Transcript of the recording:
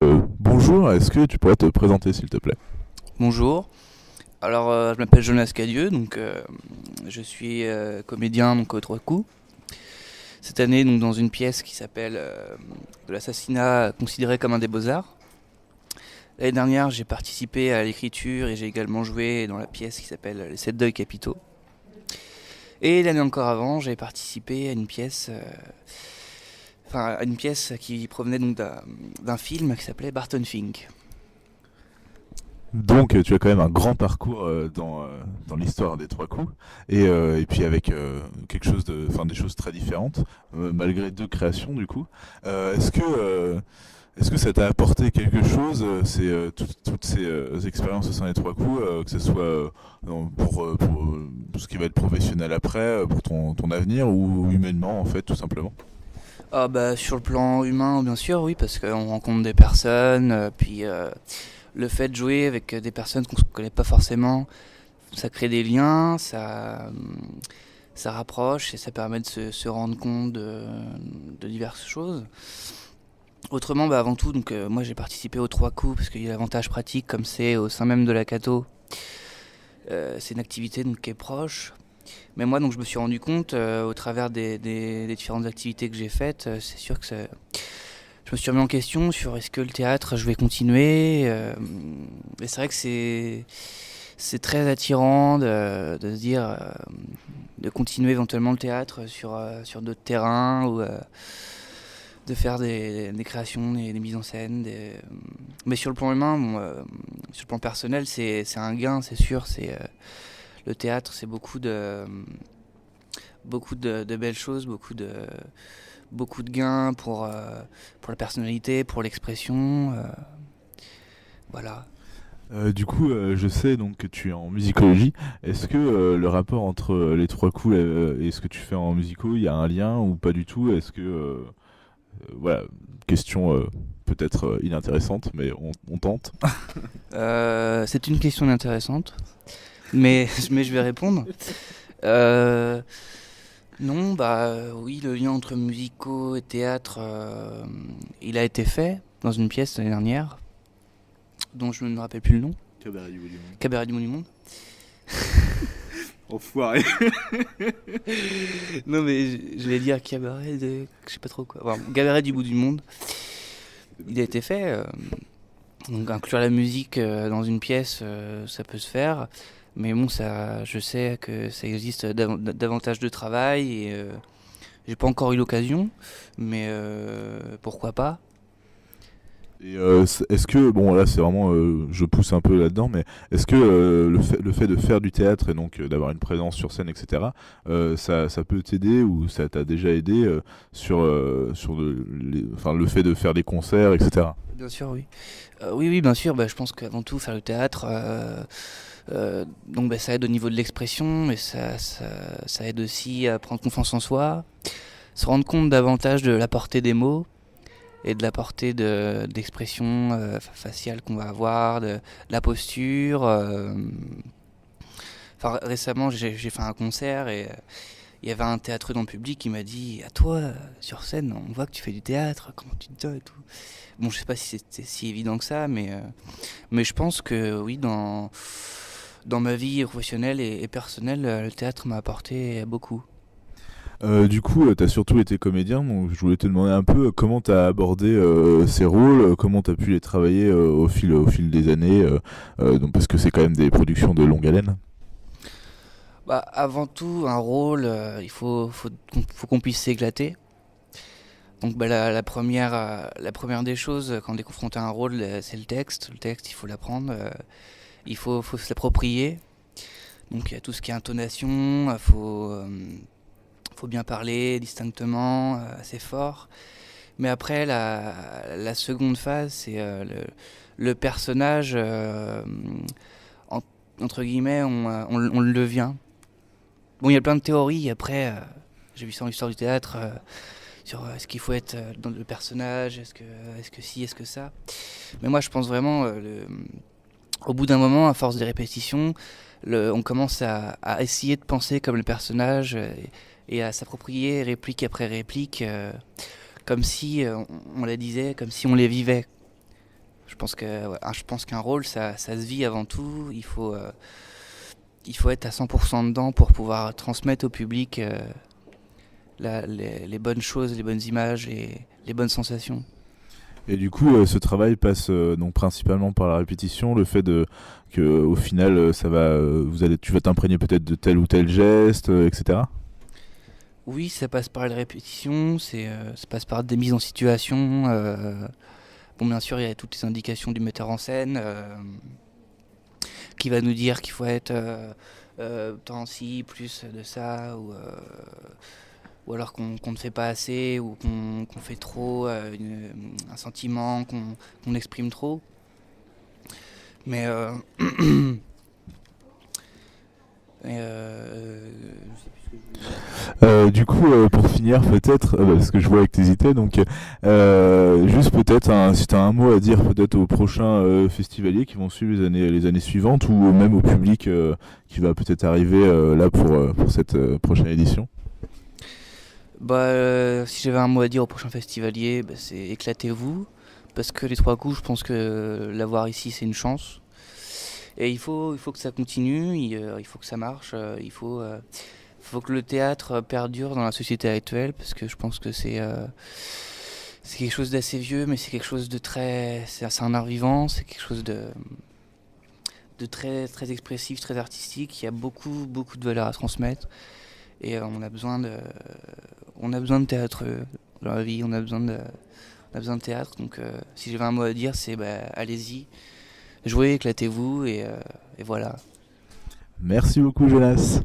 Bonjour, est-ce que tu pourrais te présenter s'il te plaît? Bonjour, je m'appelle Jonas Cadieux, je suis comédien donc, aux Trois Coups. Cette année donc, dans une pièce qui s'appelle De l'assassinat considéré comme un des beaux-arts. L'année dernière j'ai participé à l'écriture et j'ai également joué dans la pièce qui s'appelle Les Sept Deuils Capitaux. Et l'année encore avant j'ai participé à une pièce, à une pièce qui provenait donc d'un film qui s'appelait Barton Fink. Donc tu as quand même un grand parcours dans l'histoire des trois coups et puis avec quelque chose des choses très différentes malgré deux créations du coup. Est-ce que ça t'a apporté quelque chose toutes ces expériences au sein des trois coups, que ce soit pour ce qui va être professionnel après, pour ton avenir ou humainement en fait tout simplement? Ah bah sur le plan humain bien sûr oui parce qu'on rencontre des personnes, le fait de jouer avec des personnes qu'on ne connaît pas forcément, ça crée des liens, ça rapproche et ça permet de se rendre compte de diverses choses. Autrement, bah avant tout, moi j'ai participé aux trois coups parce qu'il y a l'avantage pratique, comme c'est au sein même de la Cato, c'est une activité donc, qui est proche. Mais moi donc je me suis rendu compte au travers des différentes activités que j'ai faites, c'est sûr que je me suis remis en question sur est-ce que le théâtre je vais continuer. Et c'est vrai que c'est très attirant de se dire de continuer éventuellement le théâtre sur d'autres terrains ou de faire des créations, des mises en scène. Mais sur le plan humain, sur le plan personnel, c'est un gain, c'est sûr. Le théâtre, c'est beaucoup de belles choses, beaucoup de gains pour la personnalité, pour l'expression. Voilà. Du coup, je sais donc que tu es en musicologie. Est-ce que le rapport entre les trois coups et ce que tu fais en musico, il y a un lien ou pas du tout? Est-ce que voilà, question peut-être inintéressante, mais on tente. C'est une question intéressante, mais je vais répondre. Euh, non, oui, le lien entre musicaux et théâtre, il a été fait dans une pièce l'année dernière, dont je ne me rappelle plus le nom. Cabaret du bout du monde. Cabaret du bout du monde. Enfoiré. Non, mais je vais dire cabaret de. Je sais pas trop quoi. Enfin, cabaret du bout du monde. Il a été fait. Donc, inclure la musique dans une pièce, ça peut se faire. Mais bon, je sais que ça existe davantage de travail et j'ai pas encore eu l'occasion. Mais pourquoi pas. Et est-ce que, bon là c'est vraiment, je pousse un peu là-dedans, mais est-ce que le fait de faire du théâtre et donc d'avoir une présence sur scène, etc., ça peut t'aider ou ça t'a déjà aidé sur le fait de faire des concerts, etc. Bien sûr, oui. Oui, oui, bien sûr. Je pense qu'avant tout, faire le théâtre, ça aide au niveau de l'expression, mais ça aide aussi à prendre confiance en soi, se rendre compte davantage de la portée des mots et de la portée d'expression faciale qu'on va avoir, de la posture. Récemment, j'ai fait un concert et il y avait un théâtreux dans le public qui m'a dit à toi, sur scène, on voit que tu fais du théâtre, comment tu te donnes et tout. Bon, je sais pas si c'était si évident que ça, mais je pense que oui, dans ma vie professionnelle et personnelle, le théâtre m'a apporté beaucoup. Du coup, t'as surtout été comédien, donc je voulais te demander un peu comment t'as abordé ces rôles, comment t'as pu les travailler au fil des années, donc parce que c'est quand même des productions de longue haleine. Avant tout, un rôle, faut qu'on puisse s'éclater. Donc la première des choses quand on est confronté à un rôle, c'est le texte. Le texte, il faut l'apprendre, faut se l'approprier. Donc il y a tout ce qui est intonation, faut bien parler distinctement, assez fort. Mais après, la seconde phase, c'est le personnage, en- entre guillemets, on le devient. Bon, il y a plein de théories. Après, j'ai vu ça en histoire du théâtre, sur est-ce qu'il faut être dans le personnage, est-ce que si, est-ce que ça. Mais moi, je pense vraiment, au bout d'un moment, à force de répétition, on commence à essayer de penser comme le personnage et à s'approprier réplique après réplique, comme si on la disait, comme si on les vivait. Je pense qu'un rôle, ça se vit avant tout. Il faut être à 100% dedans pour pouvoir transmettre au public les bonnes choses, les bonnes images et les bonnes sensations. Et du coup, ce travail passe donc principalement par la répétition, le fait que au final, tu vas t'imprégner peut-être de tel ou tel geste, etc. Oui, ça passe par la répétition, ça passe par des mises en situation. Bon, bien sûr, il y a toutes les indications du metteur en scène qui va nous dire qu'il faut être tant ci, plus de ça, ou alors qu'on ne fait pas assez, ou qu'on fait trop, un sentiment, qu'on exprime trop. Mais je sais plus ce que je voulais dire. Du coup, pour finir, peut-être, parce que je vois que t'hésitais, donc juste peut-être si t'as un mot à dire peut-être aux prochains festivaliers qui vont suivre les années suivantes, ou même au public qui va peut-être arriver là pour cette prochaine édition. Si j'avais un mot à dire au prochain festivalier, c'est éclatez-vous. Parce que les trois coups, je pense que l'avoir ici, c'est une chance. Et il faut que ça continue, il faut que ça marche, faut que le théâtre perdure dans la société actuelle, parce que je pense que c'est quelque chose d'assez vieux, mais c'est quelque chose de très... C'est un art vivant, c'est quelque chose de très, très expressif, très artistique. Il y a beaucoup, beaucoup de valeur à transmettre. Et on a besoin de théâtre dans la vie, on a besoin de théâtre. Donc si j'avais un mot à dire, c'est allez-y, jouez, éclatez-vous et voilà. Merci beaucoup, Jonas.